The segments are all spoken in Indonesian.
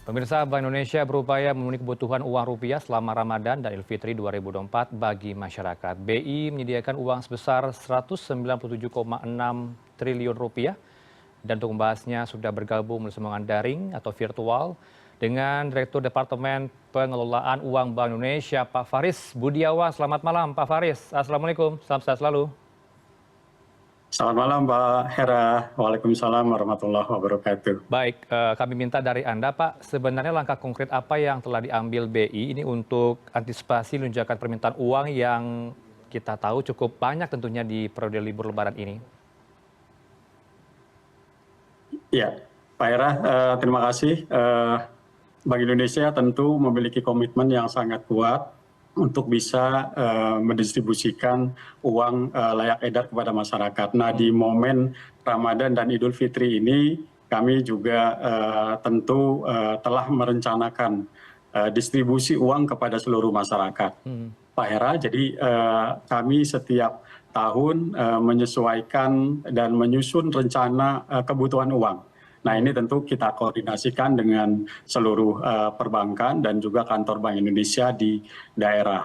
Pemirsa, Bank Indonesia berupaya memenuhi kebutuhan uang rupiah selama Ramadan dan Idul Fitri 2024 bagi masyarakat. BI menyediakan uang sebesar 197,6 triliun rupiah dan untuk membahasnya sudah bergabung melalui sambungan daring atau virtual dengan Direktur Departemen Pengelolaan Uang Bank Indonesia, Pak Faris Budiawan. Selamat malam, Pak Faris. Assalamualaikum, salam sehat selalu. Selamat malam, Pak Hera. Waalaikumsalam warahmatullahi wabarakatuh. Baik, kami minta dari Anda, Pak, sebenarnya langkah konkret apa yang telah diambil BI ini untuk antisipasi lonjakan permintaan uang yang kita tahu cukup banyak tentunya di periode libur Lebaran ini? Ya, Pak Hera, terima kasih. Bank Indonesia tentu memiliki komitmen yang sangat kuat untuk bisa mendistribusikan uang layak edar kepada masyarakat. Nah, di momen Ramadan dan Idul Fitri ini, kami juga tentu telah merencanakan distribusi uang kepada seluruh masyarakat. Pak Hera, jadi kami setiap tahun menyesuaikan dan menyusun rencana kebutuhan uang. Nah, ini tentu kita koordinasikan dengan seluruh perbankan dan juga kantor Bank Indonesia di daerah.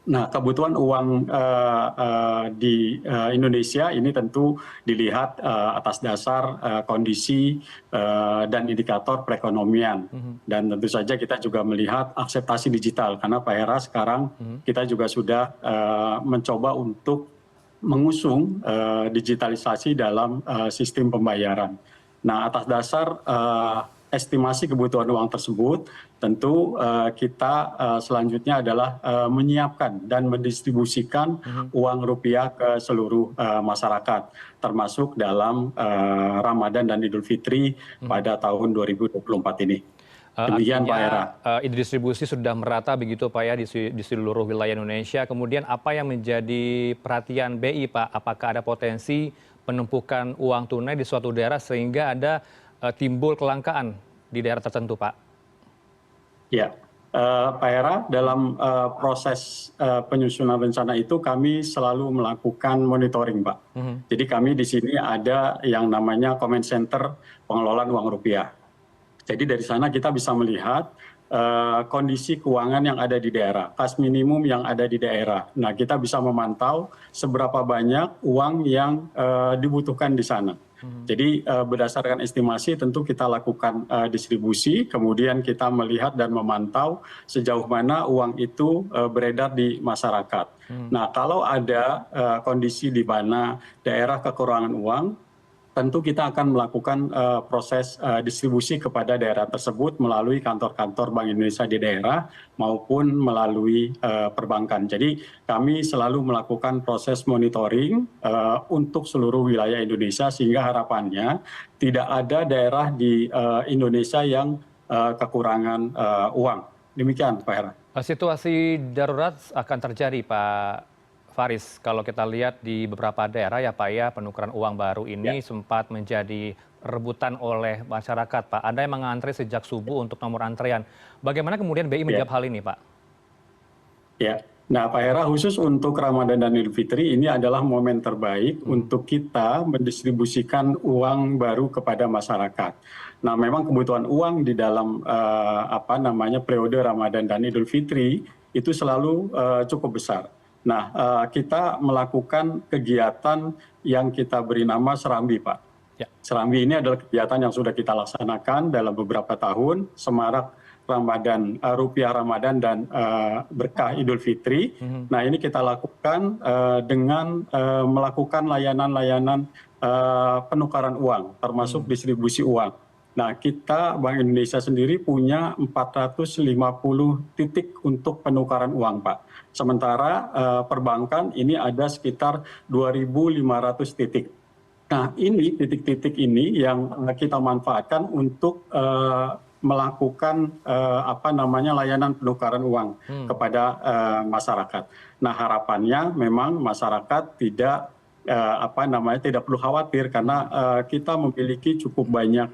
Nah, kebutuhan uang di Indonesia ini tentu dilihat atas dasar kondisi dan indikator perekonomian. Dan tentu saja kita juga melihat akseptasi digital, karena Pak Hera sekarang kita juga sudah mencoba untuk mengusung digitalisasi dalam sistem pembayaran. Nah, atas dasar estimasi kebutuhan uang tersebut, tentu kita selanjutnya adalah menyiapkan dan mendistribusikan uang rupiah ke seluruh masyarakat, termasuk dalam Ramadan dan Idul Fitri pada tahun 2024 ini. Demikian, Pak Hera. Distribusi sudah merata begitu, Pak, ya, di seluruh wilayah Indonesia. Kemudian apa yang menjadi perhatian BI, Pak? Apakah ada potensi penumpukan uang tunai di suatu daerah sehingga ada timbul kelangkaan di daerah tertentu, Pak? Ya, Pak Hera, dalam proses penyusunan rencana itu kami selalu melakukan monitoring, Pak. Jadi kami di sini ada yang namanya Command Center Pengelolaan Uang Rupiah. Jadi dari sana kita bisa melihat kondisi keuangan yang ada di daerah, kas minimum yang ada di daerah. Nah, kita bisa memantau seberapa banyak uang yang dibutuhkan di sana. Jadi berdasarkan estimasi tentu kita lakukan distribusi, kemudian kita melihat dan memantau sejauh mana uang itu beredar di masyarakat. Nah, kalau ada kondisi di mana daerah kekurangan uang, tentu kita akan melakukan proses distribusi kepada daerah tersebut melalui kantor-kantor Bank Indonesia di daerah maupun melalui perbankan. Jadi kami selalu melakukan proses monitoring untuk seluruh wilayah Indonesia sehingga harapannya tidak ada daerah di Indonesia yang kekurangan uang. Demikian, Pak Hera. Situasi darurat akan terjadi, Pak Faris, kalau kita lihat di beberapa daerah ya, Pak, ya, penukaran uang baru ini sempat menjadi rebutan oleh masyarakat, Pak. Ada yang mengantri sejak subuh untuk nomor antrean. Bagaimana kemudian BI menjawab hal ini, Pak? Ya, nah Pak Hera, khusus untuk Ramadan dan Idul Fitri ini adalah momen terbaik untuk kita mendistribusikan uang baru kepada masyarakat. Nah, memang kebutuhan uang di dalam periode Ramadan dan Idul Fitri itu selalu cukup besar. Nah, kita melakukan kegiatan yang kita beri nama Serambi, Pak. Serambi ini adalah kegiatan yang sudah kita laksanakan dalam beberapa tahun, semarak Ramadan, rupiah Ramadan dan berkah Idul Fitri. Nah, ini kita lakukan dengan melakukan layanan-layanan penukaran uang, termasuk distribusi uang. Nah, kita Bank Indonesia sendiri punya 450 titik untuk penukaran uang, Pak. Sementara perbankan ini ada sekitar 2.500 titik. Nah, ini titik-titik ini yang kita manfaatkan untuk melakukan layanan penukaran uang kepada masyarakat. Nah, harapannya memang masyarakat tidak perlu khawatir karena kita memiliki cukup banyak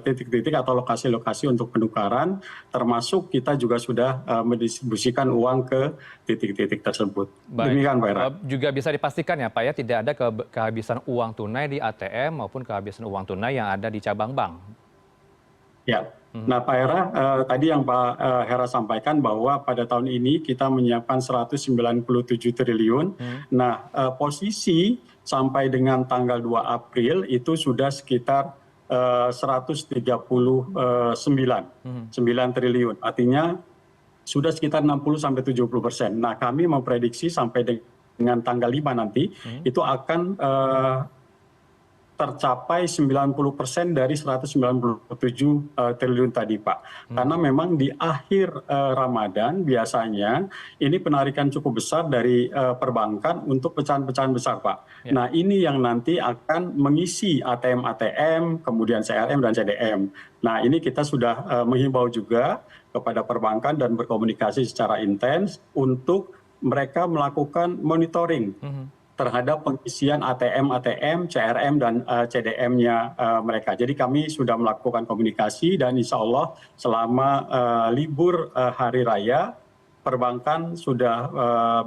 titik-titik atau lokasi-lokasi untuk penukaran, termasuk kita juga sudah mendistribusikan uang ke titik-titik tersebut. Baik. Demikian, Pak Hera. Juga bisa dipastikan ya, Pak, ya, tidak ada kehabisan uang tunai di ATM maupun kehabisan uang tunai yang ada di cabang bank. Ya. Nah, Pak Hera, tadi yang Pak Hera sampaikan bahwa pada tahun ini kita menyiapkan 197 triliun. Nah, posisi sampai dengan tanggal 2 April itu sudah sekitar 139 triliun. Artinya sudah sekitar 60-70%. Nah, kami memprediksi sampai dengan tanggal 5 nanti itu akan tercapai 90% dari 197 triliun tadi, Pak. Karena memang di akhir Ramadan biasanya ini penarikan cukup besar dari perbankan untuk pecahan-pecahan besar, Pak. Nah, ini yang nanti akan mengisi ATM-ATM, kemudian CRM dan CDM. Nah, ini kita sudah menghimbau juga kepada perbankan dan berkomunikasi secara intens untuk mereka melakukan monitoring terhadap pengisian ATM, CRM, dan CDM-nya mereka. Jadi kami sudah melakukan komunikasi dan insya Allah selama libur Hari Raya, perbankan sudah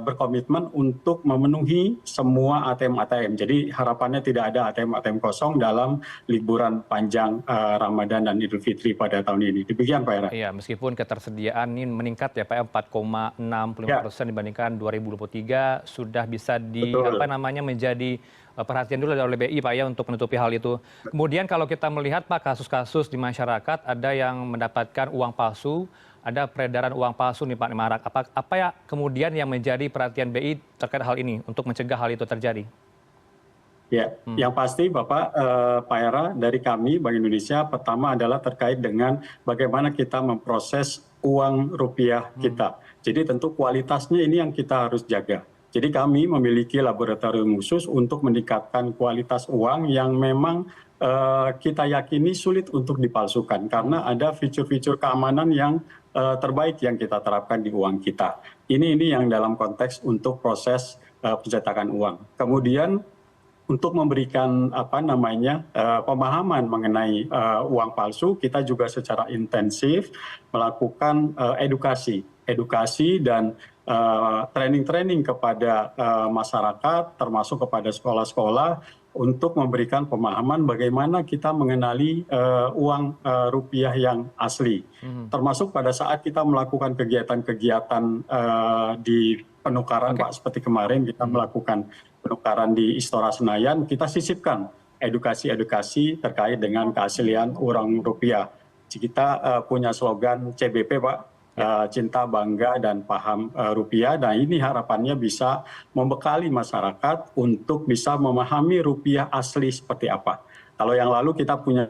berkomitmen untuk memenuhi semua ATM-ATM. Jadi harapannya tidak ada ATM-ATM kosong dalam liburan panjang Ramadan dan Idul Fitri pada tahun ini. Demikian Pak Hera. Iya, meskipun ketersediaan ini meningkat ya Pak, 4,65% dibandingkan 2023 sudah bisa menjadi perhatian dulu oleh BI Pak ya untuk menutupi hal itu. Kemudian kalau kita melihat Pak kasus-kasus di masyarakat ada yang mendapatkan uang palsu, ada peredaran uang palsu nih Pak marak. Apa ya kemudian yang menjadi perhatian BI terkait hal ini untuk mencegah hal itu terjadi? Ya, yang pasti Bapak, Pak Hera, dari kami Bank Indonesia pertama adalah terkait dengan bagaimana kita memproses uang rupiah kita. Jadi tentu kualitasnya ini yang kita harus jaga. Jadi kami memiliki laboratorium khusus untuk meningkatkan kualitas uang yang memang kita yakini sulit untuk dipalsukan karena ada fitur-fitur keamanan yang terbaik yang kita terapkan di uang kita. Ini yang dalam konteks untuk proses pencetakan uang. Kemudian untuk memberikan pemahaman mengenai uang palsu, kita juga secara intensif melakukan edukasi dan training kepada masyarakat, termasuk kepada sekolah-sekolah untuk memberikan pemahaman bagaimana kita mengenali uang rupiah yang asli. Termasuk pada saat kita melakukan kegiatan-kegiatan di penukaran, Pak, seperti kemarin kita melakukan penukaran di Istora Senayan, kita sisipkan edukasi-edukasi terkait dengan keaslian uang rupiah. Kita punya slogan CBP, Pak, cinta, bangga, dan paham rupiah. Nah, ini harapannya bisa membekali masyarakat untuk bisa memahami rupiah asli seperti apa. Kalau yang lalu kita punya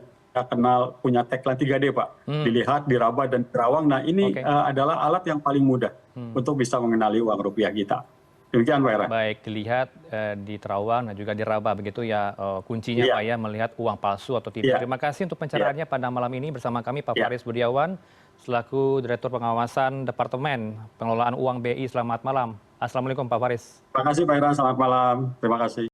tagline 3D, Pak, dilihat, diraba, dan dirawang. Nah, ini adalah alat yang paling mudah untuk bisa mengenali uang rupiah kita. Demikian, Pak Hera. Baik, dilihat, diterawang dan juga diraba begitu ya kuncinya Pak ya melihat uang palsu atau tidak. Terima kasih untuk pencerahannya pada malam ini bersama kami Pak Faris Budiawan selaku Direktur Pengawasan Departemen Pengelolaan Uang BI. Selamat malam. Assalamualaikum Pak Faris. Terima kasih Pak Hera, selamat malam. Terima kasih.